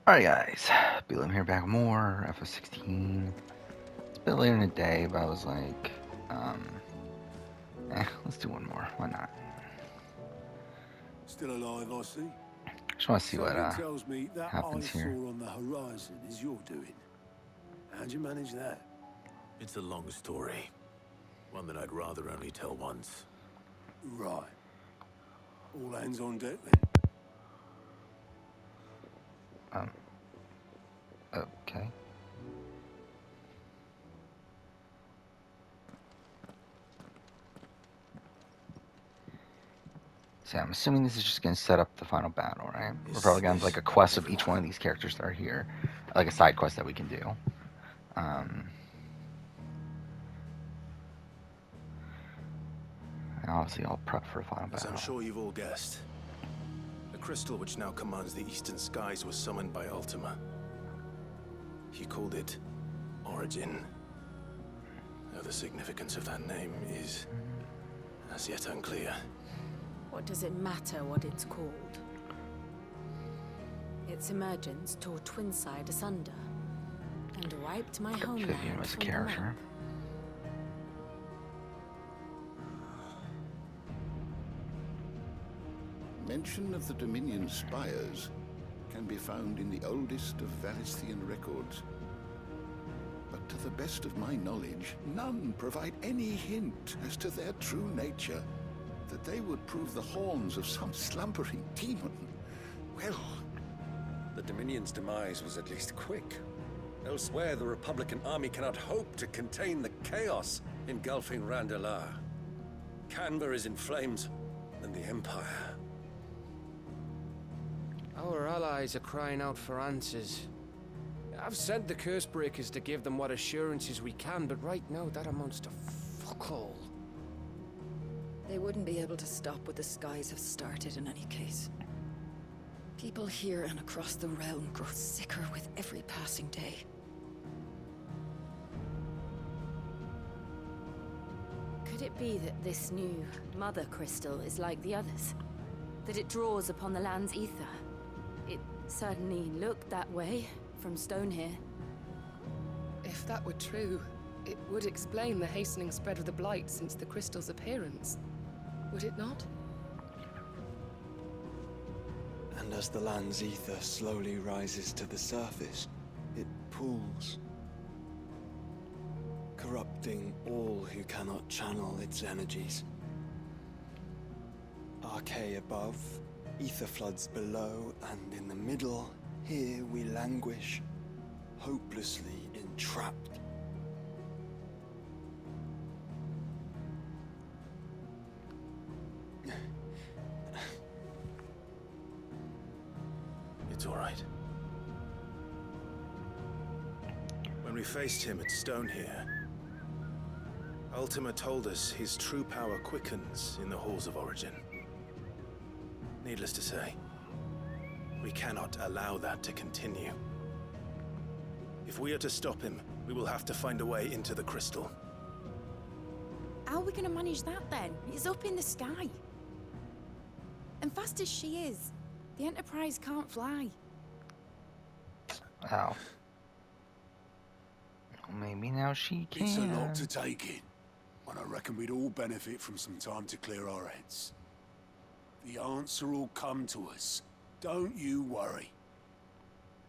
Alright guys, Beelim here back with more FS16. It's a bit later in the day, but I was like, let's do one more. Why not? Still alive, I see. Just want to see what Something tells me that happens I saw here. on the horizon is your doing. How'd you manage that? It's a long story. One that I'd rather only tell once. Right. All hands on deck then. Okay. So I'm assuming this is just going to set up the final battle, right? We're probably going to have like a quest of each one of these characters that are here. Like a side quest that we can do. And obviously I'll prep for a final As battle. I'm sure you've all guessed, the crystal which now commands the eastern skies was summoned by Ultima. He called it Origin. Though the significance of that name is as yet unclear. What does it matter what it's called? Its emergence tore Twinside asunder and wiped my homeland Vivian was a from the character. map. Mention of the Dominion spires can be found in the oldest of Valisthian records. But to the best of my knowledge, none provide any hint as to their true nature. That they would prove the horns of some slumbering demon. Well, the Dominion's demise was at least quick. Elsewhere, the Republican army cannot hope to contain the chaos engulfing Randalar. Canberra is in flames, and the Empire. Our allies are crying out for answers. I've sent the Cursebreakers to give them what assurances we can, but right now that amounts to fuck all. They wouldn't be able to stop what the skies have started in any case. People here and across the realm grow sicker with every passing day. Could it be that this new mother crystal is like the others? That it draws upon the land's ether? It certainly looked that way from stone here. If that were true, it would explain the hastening spread of the Blight since the crystal's appearance. Would it not? And as the land's ether slowly rises to the surface, it pools, corrupting all who cannot channel its energies. Archaea above, ether floods below, and in the middle, here we languish, hopelessly entrapped. It's all right. When we faced him at Stone here, Ultima told us his true power quickens in the halls of Origin. Needless to say, we cannot allow that to continue. If we are to stop him, we will have to find a way into the crystal. How are we gonna manage that then? It's up in the sky. And fast as she is, the Enterprise can't fly. Wow. Well, maybe now she can. It's a lot to take in. And I reckon we'd all benefit from some time to clear our heads. The answer will come to us. Don't you worry.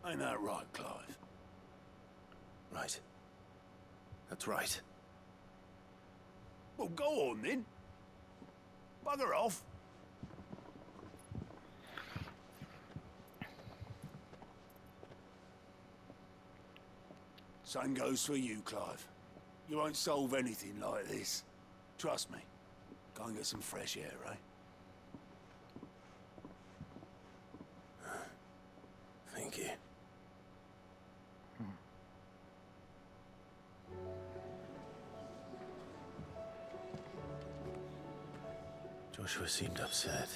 Ain't that right, Clive? Right. That's right. Well, go on then. Bugger off. Same goes for you, Clive. You won't solve anything like this. Trust me. Go and get some fresh air, eh? Thank you. Joshua seemed upset.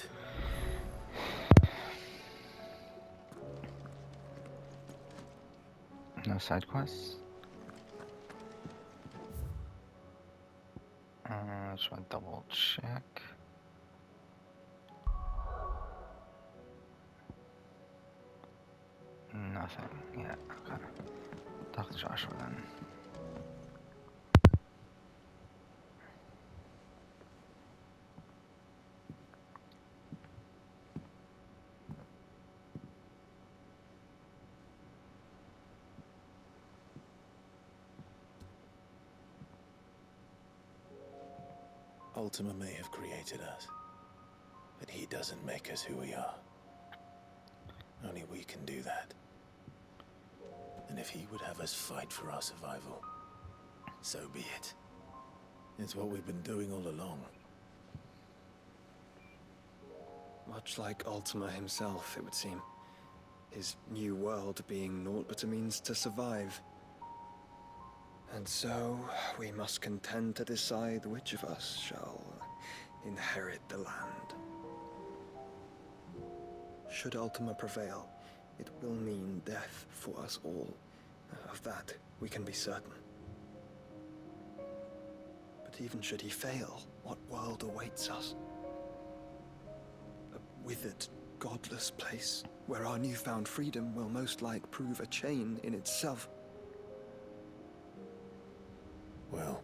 No side quests? Just want to double check. No. nothing. Yeah, okay. Talk to Joshua then. Ultima may have created us, but he doesn't make us who we are. Only we can do that. And if he would have us fight for our survival, so be it. It's what we've been doing all along. Much like Ultima himself, it would seem. His new world being naught but a means to survive. And so, we must contend to decide which of us shall inherit the land. Should Ultima prevail, it will mean death for us all. Of that, we can be certain. But even should he fail, what world awaits us? A withered, godless place, where our newfound freedom will most like prove a chain in itself. Well,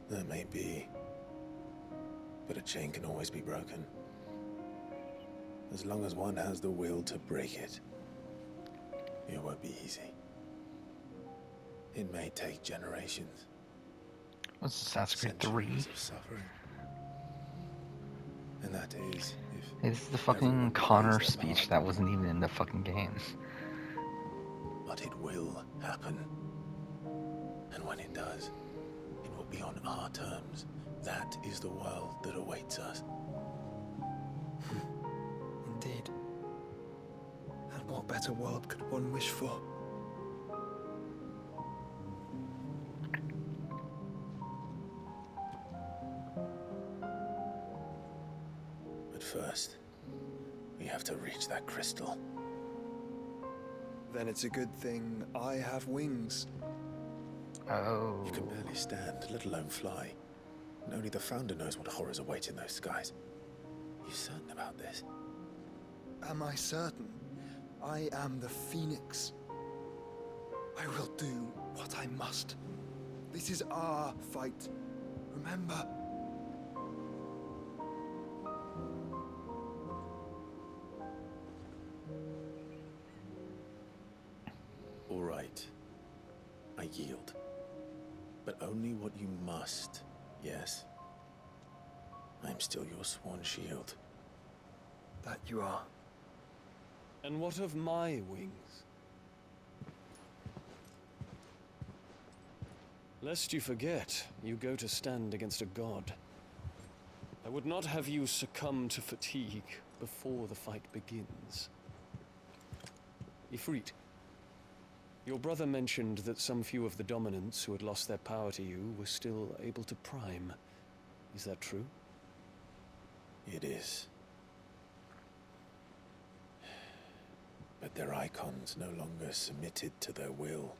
that may be, but a chain can always be broken. As long as one has the will to break it, it won't be easy. It may take generations. What's Assassin's Creed 3? Centuries of suffering. And that is if Hey, this is the fucking everyone Connor plays their speech part. that wasn't even in the fucking game. But it will happen. And when it does, it will be on our terms. That is the world that awaits us. Indeed. And what better world could one wish for? But first, we have to reach that crystal. Then it's a good thing I have wings. Oh. You can barely stand, let alone fly. And only the Founder knows what horrors await in those skies. Are you certain about this? Am I certain? I am the Phoenix. I will do what I must. This is our fight. Remember? All right. I yield. But only what you must, yes? I'm still your sworn shield. That you are. And what of my wings? Lest you forget, you go to stand against a god. I would not have you succumb to fatigue before the fight begins. Ifrit, your brother mentioned that some few of the dominants who had lost their power to you were still able to prime. Is that true? It is. But their icons no longer submitted to their will.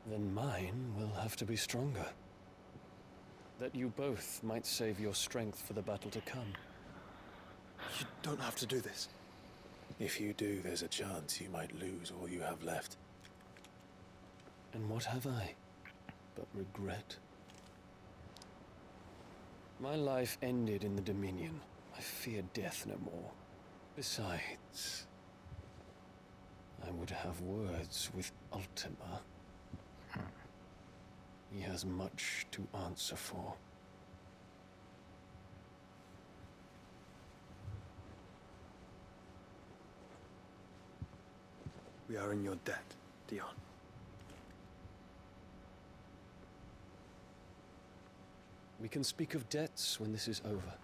Then mine will have to be stronger. That you both might save your strength for the battle to come. You don't have to do this. If you do, there's a chance you might lose all you have left. And what have I but regret? My life ended in the Dominion. I fear death no more. Besides, I would have words with Ultima. He has much to answer for. We are in your debt, Dion. We can speak of debts when this is over.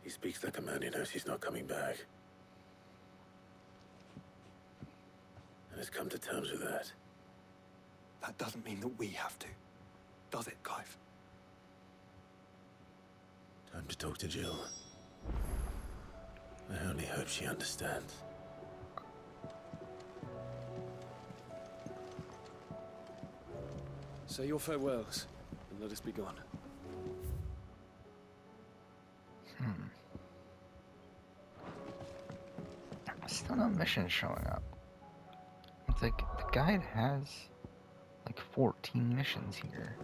He speaks like a man who knows he's not coming back. And has come to terms with that. That doesn't mean that we have to. Does it, Clive? Time to talk to Jill. I only hope she understands. Say your farewells, and let us be gone. Still no missions showing up. It's like the guide has like 14 missions here.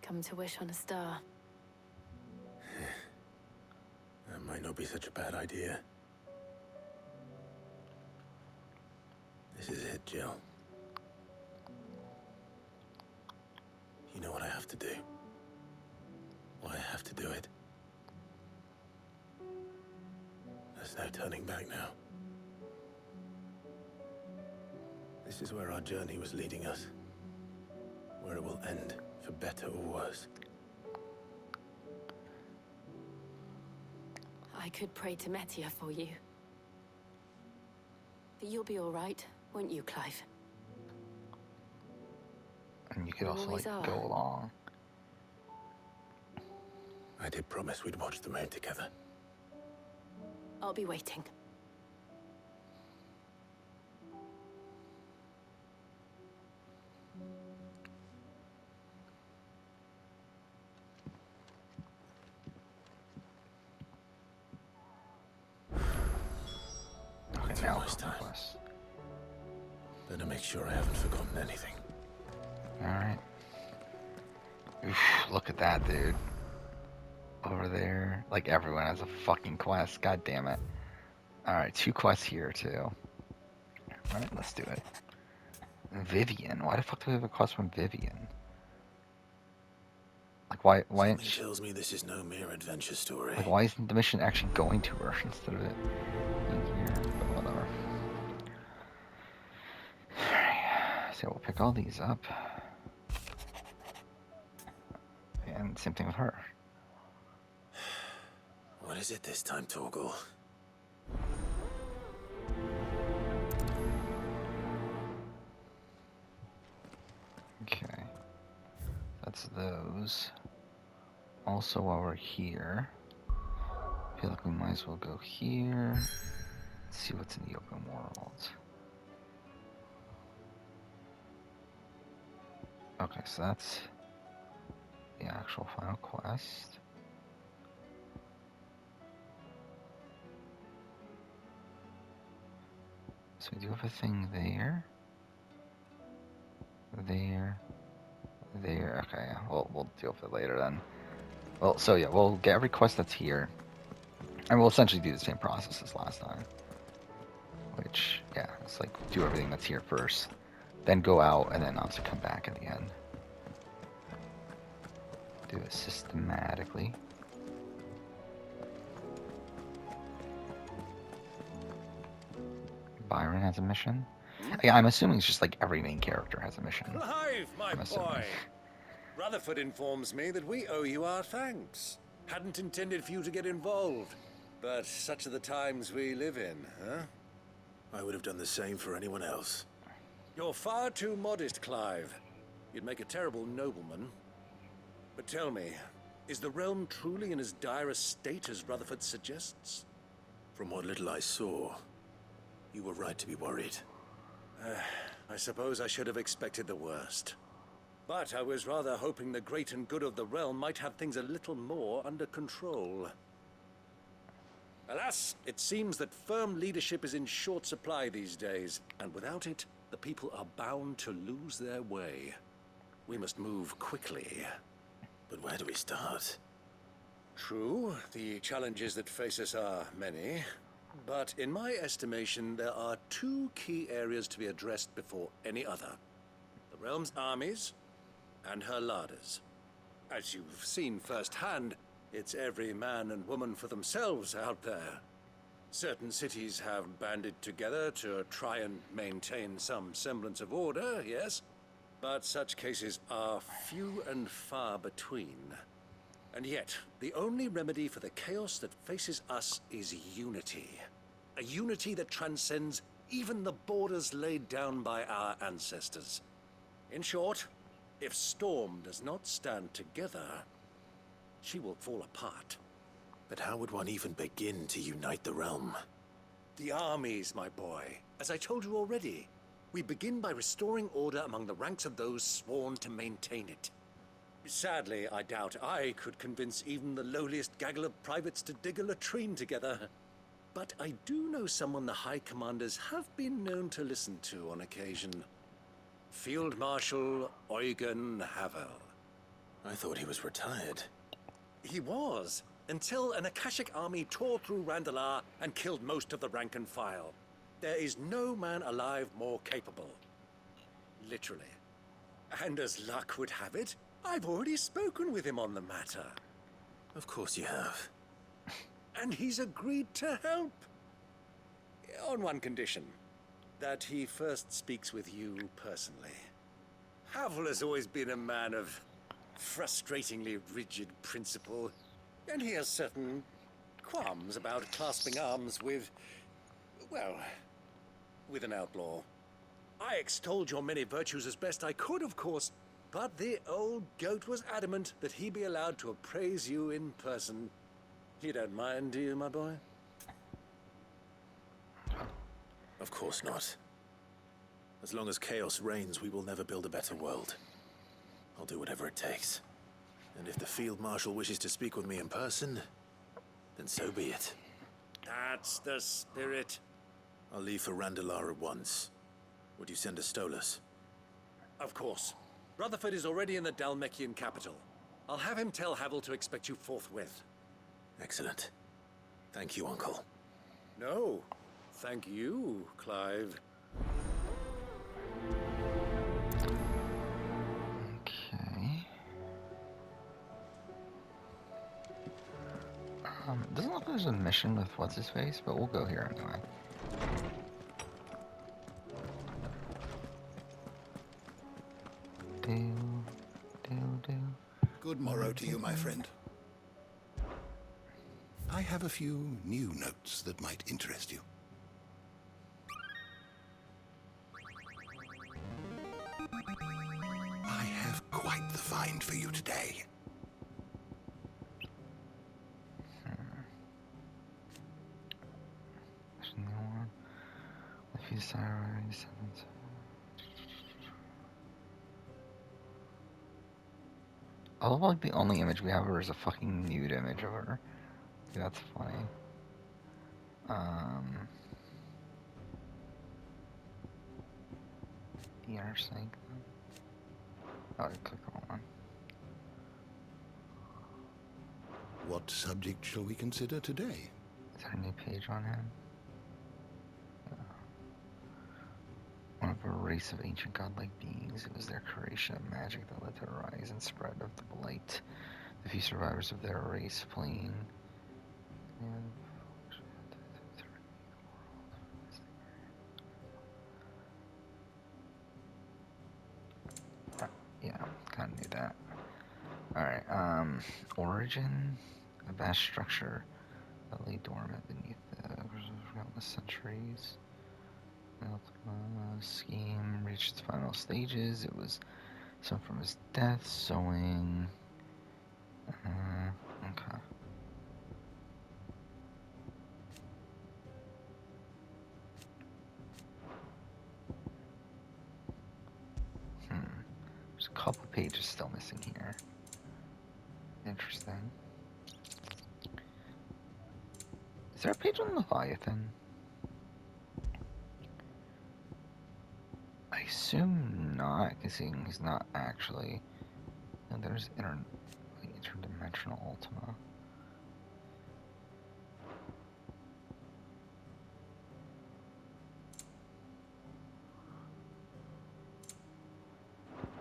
Come to wish on a star. That might not be such a bad idea. This is it, Jill. You know what I have to do. Why I have to do it. There's no turning back now. This is where our journey was leading us. Where it will end, for better or worse. I could pray to Metia for you. But you'll be all right, won't you, Clive? And you could You also always like are. go along. I did promise we'd watch the moon together. I'll be waiting. Okay, now Almost time. quest. Better make sure I haven't forgotten anything. Alright. Oof, look at that, dude. Over there. Like, everyone has a fucking quest. God damn it. Alright, 2 quests here, too. Alright, let's do it. Vivian. Why the fuck do we have a quest from Vivian? Like, why Something isn't she, tells me this is no mere adventure story. like, why isn't the mission actually going to her instead of it being here? But whatever. Alright, so we'll pick all these up. And same thing with her. What is it this time, Torgal? Okay. That's those. Also, while we're here, I feel like we might as well go here. Let's see what's in the open world. Okay, so that's the actual final quest. So we do have a thing there. There. Okay, we'll deal with it later then. Well, so yeah, we'll get every quest that's here. And we'll essentially do the same process as last time. Which, yeah, it's like do everything that's here first. Then go out, and then also come back at the end. Do it systematically. Byron has a mission. Yeah, I'm assuming it's just like every main character has a mission. Clive, my I'm assuming. boy! Rutherford informs me that we owe you our thanks. Hadn't intended for you to get involved, but such are the times we live in, huh? I would have done the same for anyone else. You're far too modest, Clive. You'd make a terrible nobleman. But tell me, is the realm truly in as dire a state as Rutherford suggests? From what little I saw, you were right to be worried. I suppose I should have expected the worst. But I was rather hoping the great and good of the realm might have things a little more under control. Alas, it seems that firm leadership is in short supply these days, and without it, the people are bound to lose their way. We must move quickly. But where do we start? True, the challenges that face us are many. But in my estimation, there are 2 key areas to be addressed before any other. The realm's armies and her larders. As you've seen firsthand, it's every man and woman for themselves out there. Certain cities have banded together to try and maintain some semblance of order, yes? But such cases are few and far between. And yet, the only remedy for the chaos that faces us is unity. A unity that transcends even the borders laid down by our ancestors. In short, if Storm does not stand together, she will fall apart. But how would one even begin to unite the realm? The armies, my boy. As I told you already, we begin by restoring order among the ranks of those sworn to maintain it. Sadly, I doubt I could convince even the lowliest gaggle of privates to dig a latrine together. But I do know someone the High Commanders have been known to listen to on occasion. Field Marshal Eugen Havel. I thought he was retired. He was, until an Akashic army tore through Randalar and killed most of the rank and file. There is no man alive more capable. Literally. And as luck would have it, I've already spoken with him on the matter. Of course you have. And he's agreed to help. On one condition. That he first speaks with you personally. Havel has always been a man of frustratingly rigid principle. And he has certain qualms about clasping arms with, well, with an outlaw. I extolled your many virtues as best I could, of course, but the old goat was adamant that he be allowed to appraise you in person. You don't mind, do you, my boy? Of course not. As long as chaos reigns, we will never build a better world. I'll do whatever it takes. And if the Field Marshal wishes to speak with me in person, then so be it. That's the spirit. I'll leave for Randalar at once. Would you send a Stolas? Of course. Rutherford is already in the Dalmekian capital. I'll have him tell Havel to expect you forthwith. Excellent. Thank you, Uncle. No, thank you, Clive. Okay. Doesn't look like there's a mission with what's-his-face, but we'll go here anyway. Good morrow to you, my friend. I have a few new notes that might interest you. I have quite the find for you today. There's no one. If you sirens. I love like the only image we have of her is a fucking nude image of her. Dude, that's funny. The inner sync. Oh, I clicked the wrong one. What subject shall we consider today? Is there a new page on him? One of a race of ancient godlike beings. It was their creation of magic that led to the rise and spread of the blight. The few survivors of their race fleeing. Yeah, kind of knew that. Alright, origin. A vast structure that lay dormant beneath the countless centuries. Scheme reached its final stages. It was some from his death, sowing. Okay. There's a couple pages still missing here. Interesting. Is there a page on Leviathan? I assume not, because he's not actually. And there's interdimensional Ultima.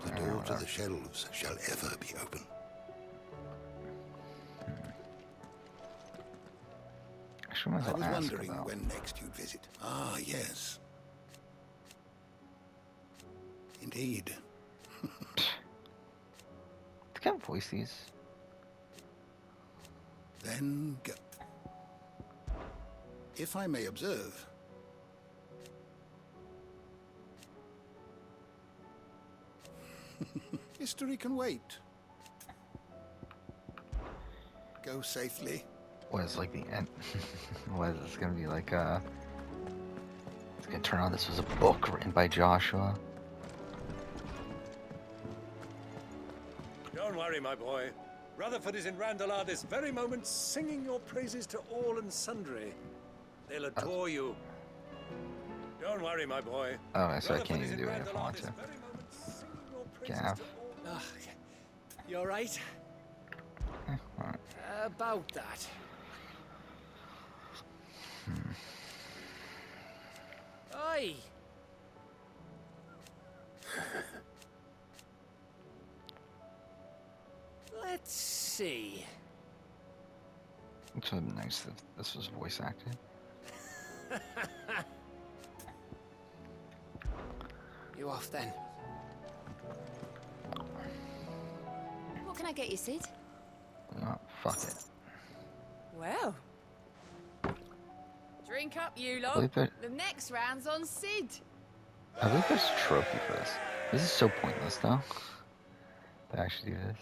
The door to the shelves shall ever be open. Actually, might as I well was ask her, wondering though. when next you'd visit. Ah, yes. Indeed. Can't voice these. Then go. If I may observe, history can wait. Go safely. What is like the end? What is this gonna be like? It's gonna turn out this was a book written by Joshua. Don't worry, my boy. Rutherford is in Randalar this very moment, singing your praises to all and sundry. They'll adore you. Don't worry, my boy. Oh, so I can't Rutherford is even do in it if I Randalar want this to. very moment, singing your praises Gav. to all. Ah, you alright? Alright. About that. Oi! Let's see. It would have been nice if this was voice acted. You off then? What can I get you, Sid? Oh, fuck it. Well. Drink up, you I lot. believe there, The next round's on Sid. I believe there's a trophy for this. This is so pointless, though. To actually do this.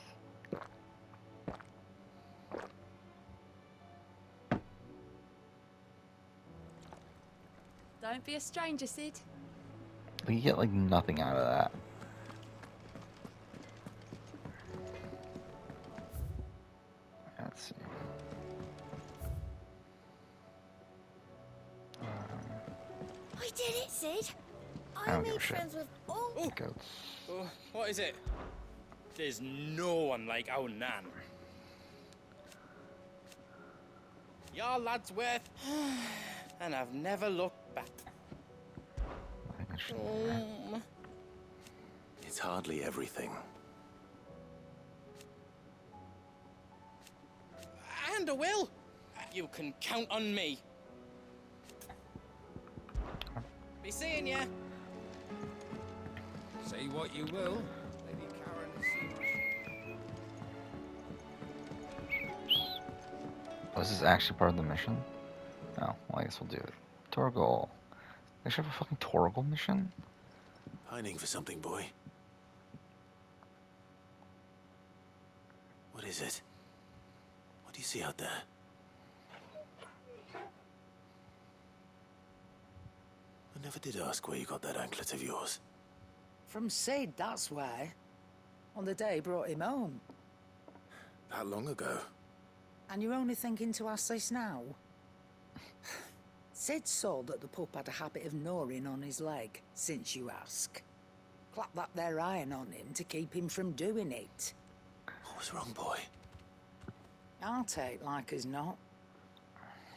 Don't be a stranger, Sid. Like, you get like nothing out of that. Let's see. I did it, Sid. I don't give a shit. with all. Goats. Oh, what is it? There's no one like our Nan. Your lad's worth, and I've never looked back. It's hardly everything. And I will. You can count on me. Be seeing ya. Say what you will, Lady Karen. Oh, is this actually part of the mission? Oh, well, I guess we'll do it. Torgal. They should have a fucking Torgal mission? Pining for something, boy. What is it? What do you see out there? I never did ask where you got that anklet of yours. From Sid, that's why. On the day he brought him home. That long ago? And you're only thinking to ask this now? Sid saw that the pup had a habit of gnawing on his leg, since you ask. Clap that there iron on him to keep him from doing it. What was wrong, boy? I'll take like as not.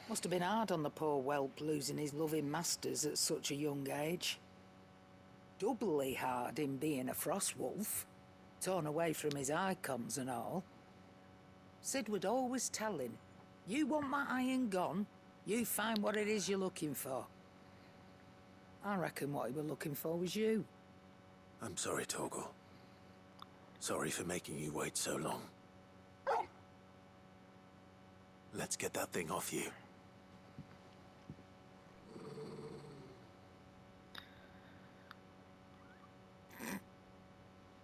Must have been hard on the poor whelp losing his loving masters at such a young age. Doubly hard in being a frost wolf, torn away from his icons and all. Sid would always tell him, you want my iron gone, you find what it is you're looking for. I reckon what he was looking for was you. I'm sorry, Torgal. Sorry for making you wait so long. Let's get that thing off you.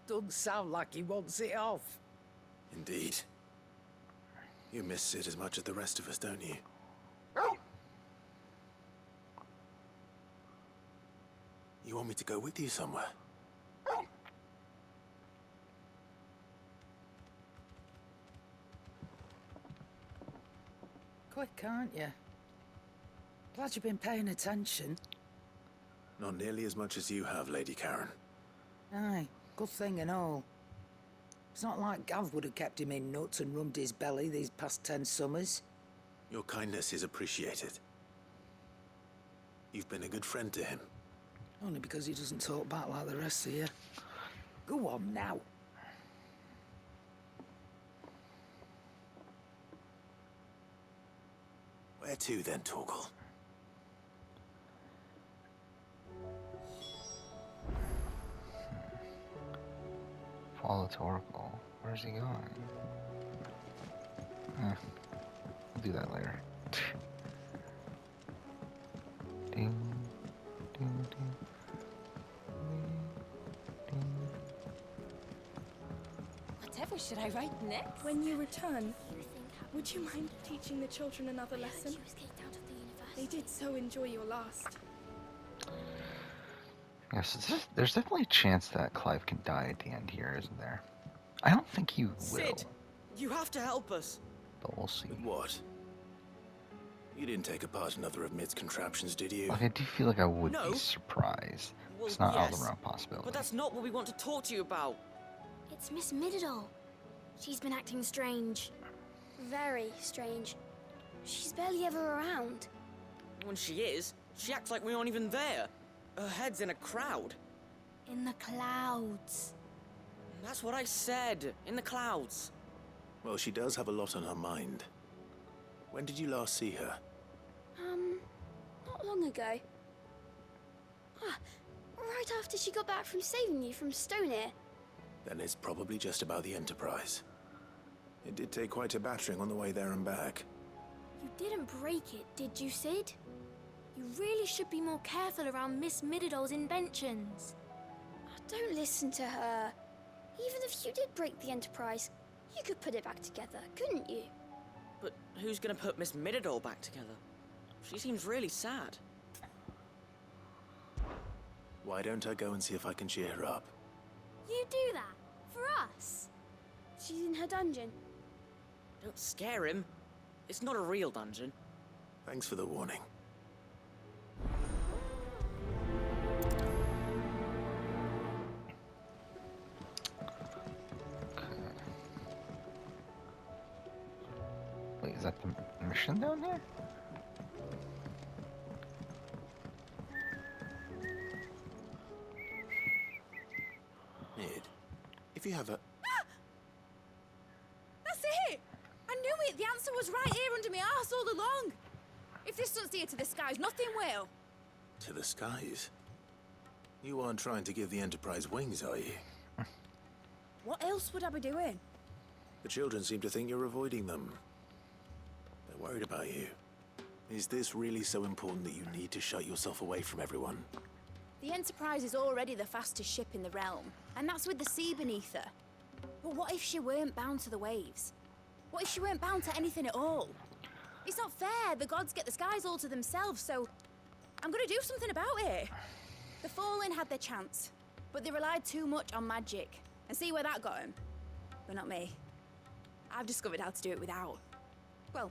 Doesn't sound like he wants it off. Indeed. You miss Sid as much as the rest of us, don't you? You want me to go with you somewhere? Quick, aren't you? Glad you've been paying attention. Not nearly as much as you have, Lady Karen. Aye, good thing and all. It's not like Gav would have kept him in nuts and rubbed his belly these past 10 summers. Your kindness is appreciated. You've been a good friend to him. Only because he doesn't talk back like the rest of you. Go on now. Where to then, Torgal? Follow Torgal. Where's he going? We'll do that later. Ding, ding, ding. Whatever should I write next? When you return, would you mind teaching the children another lesson? They did so enjoy your last. Yes, there's definitely a chance that Clive can die at the end here, isn't there? I don't think he will, Sid, you have to help us. but we'll see. With what? You didn't take apart another of Mid's contraptions, did you? Like, I do feel like I would No. be surprised. Well, It's not out of yes, the realm of possibility. But that's not what we want to talk to you about. It's Miss Mididol. She's been acting strange. Very strange. She's barely ever around. When she is, she acts like we aren't even there. Her head's in a crowd. In the clouds. That's what I said. In the clouds. Well, she does have a lot on her mind. When did you last see her? Not long ago. Right after she got back from saving you from Stoneir. Then it's probably just about the Enterprise. It did take quite a battering on the way there and back. You didn't break it, did you, Sid? You really should be more careful around Miss Mididol's inventions. Don't listen to her. Even if you did break the Enterprise, you could put it back together, couldn't you? But who's gonna put Miss Mididol back together? She seems really sad. Why don't I go and see if I can cheer her up? You do that? For us? She's in her dungeon. Don't scare him. It's not a real dungeon. Thanks for the warning. Wait, is that the mission down there? Mid, if you have a... That's it! I knew it! The answer was right here under my arse all along! If this doesn't steer to the skies, nothing will! To the skies? You aren't trying to give the Enterprise wings, are you? What else would I be doing? The children seem to think you're avoiding them. They're worried about you. Is this really so important that you need to shut yourself away from everyone? The Enterprise is already the fastest ship in the realm, and that's with the sea beneath her. But what if she weren't bound to the waves? What if she weren't bound to anything at all? It's not fair. The gods get the skies all to themselves, so I'm gonna do something about it. The Fallen had their chance, but they relied too much on magic. And see where that got them? But not me. I've discovered how to do it without. Well,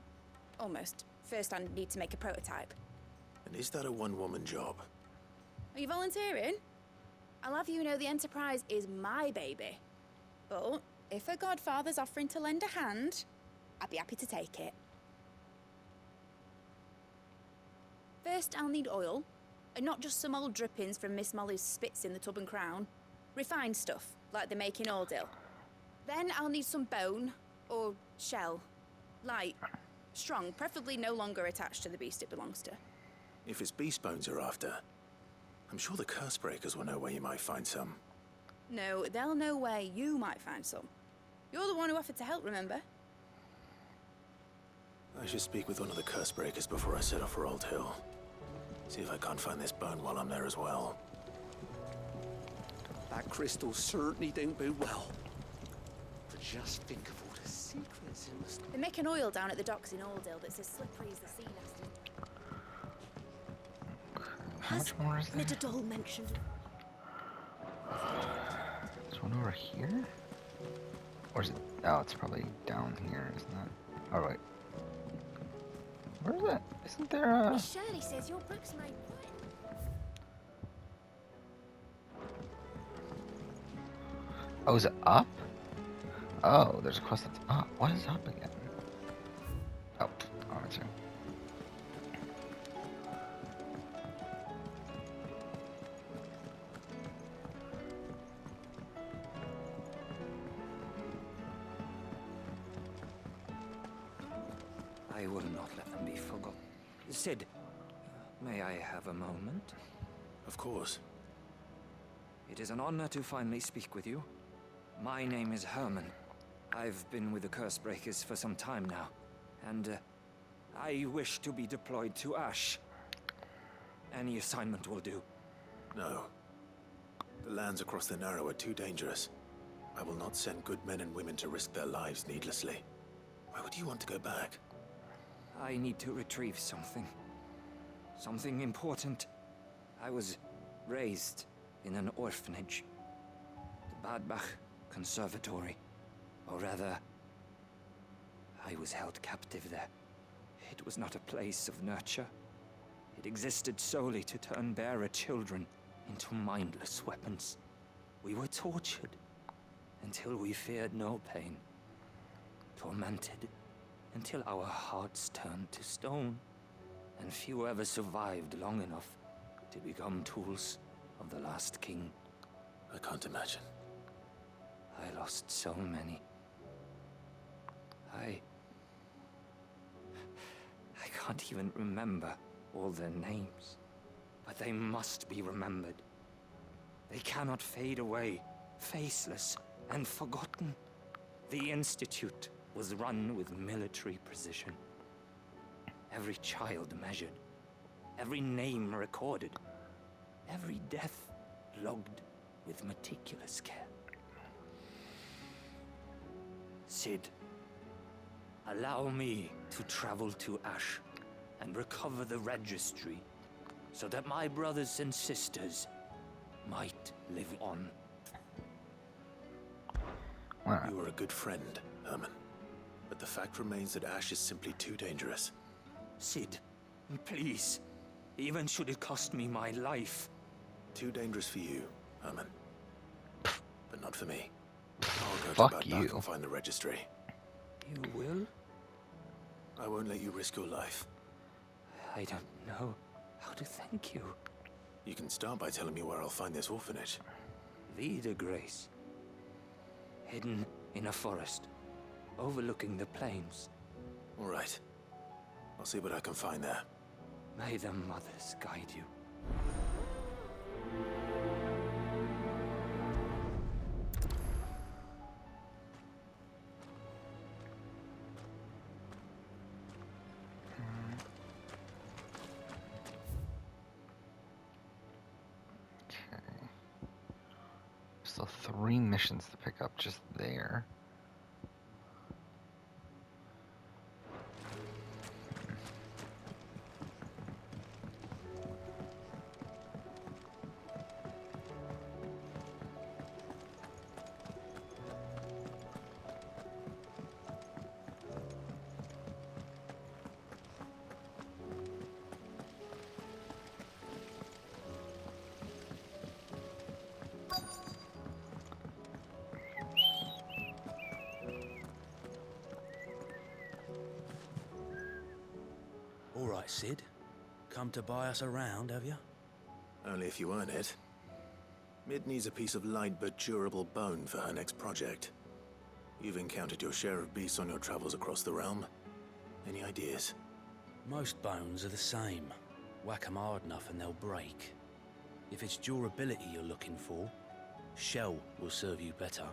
almost. First, I need to make a prototype. And is that a one-woman job? Are you volunteering? I'll have you know the Enterprise is my baby. But if a godfather's offering to lend a hand, I'd be happy to take it. First, I'll need oil, and not just some old drippings from Miss Molly's spits in the Tub and Crown. Refined stuff, like they make in Ordil. Then I'll need some bone, or shell. Light, strong, preferably no longer attached to the beast it belongs to. If it's beast bones you're after, I'm sure the curse breakers will know where you might find some. No, they'll know where you might find some. You're the one who offered to help, remember? I should speak with one of the curse breakers before I set off for Old Hill. See if I can't find this bone while I'm there as well. That crystal certainly don't bode well. But just think of all the secrets it must... They make an oil down at the docks in Ordil that's as slippery as the sea nasty. How much more is there? Mididol mentioned. There's one over here? Or is it? Oh, it's probably down here, isn't it? Oh, wait. Where is it? Isn't there a... Miss Shirley says your book's made right. Oh, is it up? Oh, there's a quest that's up. What is up again? Oh, it's here. I will not let them be forgotten. Sid, may I have a moment? Of course. It is an honor to finally speak with you. My name is Herman. I've been with the Cursebreakers for some time now, and I wish to be deployed to Ash. Any assignment will do. No. The lands across the Narrow are too dangerous. I will not send good men and women to risk their lives needlessly. Why would you want to go back? I need to retrieve something. Something important. I was raised in an orphanage. The Badbach Conservatory. Or rather, I was held captive there. It was not a place of nurture. It existed solely to turn bearer children into mindless weapons. We were tortured until we feared no pain. Tormented until our hearts turned to stone. And few ever survived long enough to become tools of the last king. I can't imagine. I lost so many. I can't even remember all their names. But they must be remembered. They cannot fade away, faceless and forgotten. The Institute was run with military precision. Every child measured, every name recorded, every death logged with meticulous care. Sid, allow me to travel to Ash and recover the registry so that my brothers and sisters might live on. You are a good friend, Herman. But the fact remains that Ash is simply too dangerous. Sid, please. Even should it cost me my life. Too dangerous for you, Herman. But not for me. I'll go Fuck to Badbach you. and find the registry. You will? I won't let you risk your life. I don't know how to thank you. You can start by telling me where I'll find this orphanage. Vida Grace. Hidden in a forest, overlooking the plains. All right. I'll see what I can find there. May the mothers guide you. So 3 missions to pick up just there. All right, Sid. Come to buy us around, have you? Only if you earn it. Mid needs a piece of light but durable bone for her next project. You've encountered your share of beasts on your travels across the realm. Any ideas? Most bones are the same. Whack 'em hard enough and they'll break. If it's durability you're looking for, shell will serve you better.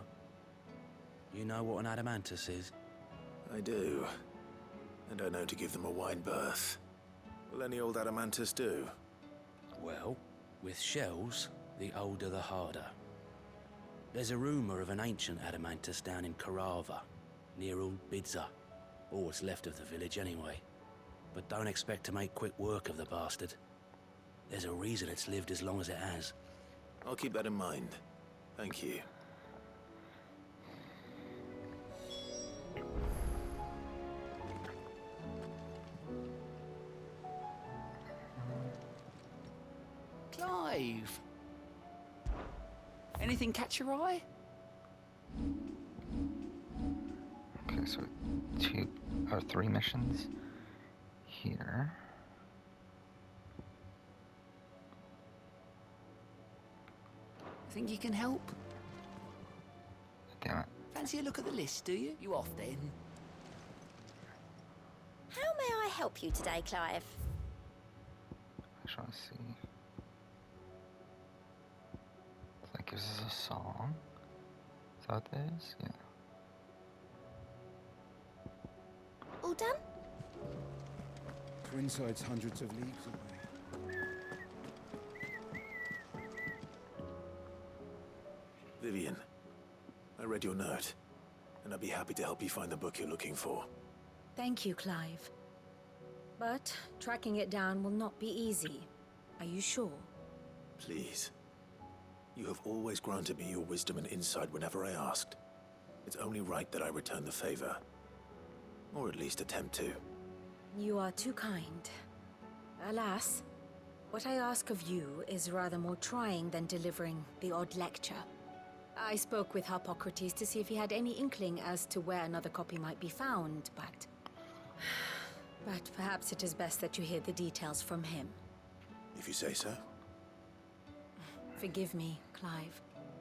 You know what an adamantus is? I do. And I know to give them a wide berth. Will any old adamantus do? Well, with shells, the older the harder. There's a rumour of an ancient adamantus down in Karava, near Old Bidza. Or what's left of the village anyway. But don't expect to make quick work of the bastard. There's a reason it's lived as long as it has. I'll keep that in mind. Thank you. Clive! Anything catch your eye? Okay, so 2 or 3 missions here. Think you can help? Damn it. Fancy a look at the list, do you? You off then? How may I help you today, Clive? trying to see. That gives us a song. Is that what that is? Yeah. All done? Twinside's hundreds of leagues away. Vivian, I read your note, and I'd be happy to help you find the book you're looking for. Thank you, Clive. But tracking it down will not be easy. Are you sure? Please. You have always granted me your wisdom and insight whenever I asked. It's only right that I return the favor. Or at least attempt to. You are too kind. Alas, what I ask of you is rather more trying than delivering the odd lecture. I spoke with Hippocrates to see if he had any inkling as to where another copy might be found, but perhaps it is best that you hear the details from him. If you say so. Forgive me, Clive,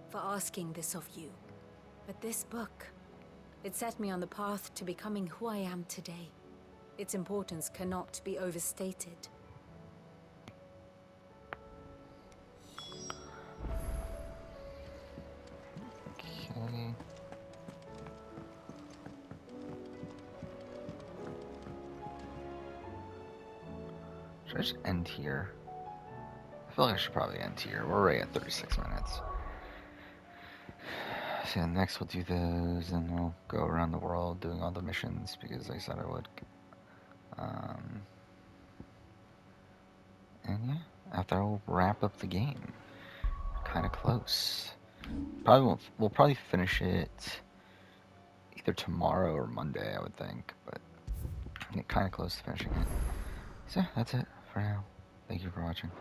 for asking this of you. But this book, it set me on the path to becoming who I am today. Its importance cannot be overstated. Okay. Should I just end here? I feel like I should probably end here. We're already at 36 minutes. So yeah, next we'll do those, and we'll go around the world doing all the missions because I said I would. And yeah, after I'll wrap up the game. Kind of close. We'll probably finish it either tomorrow or Monday, I would think, but I'm kind of close to finishing it. So that's it for now. Thank you for watching.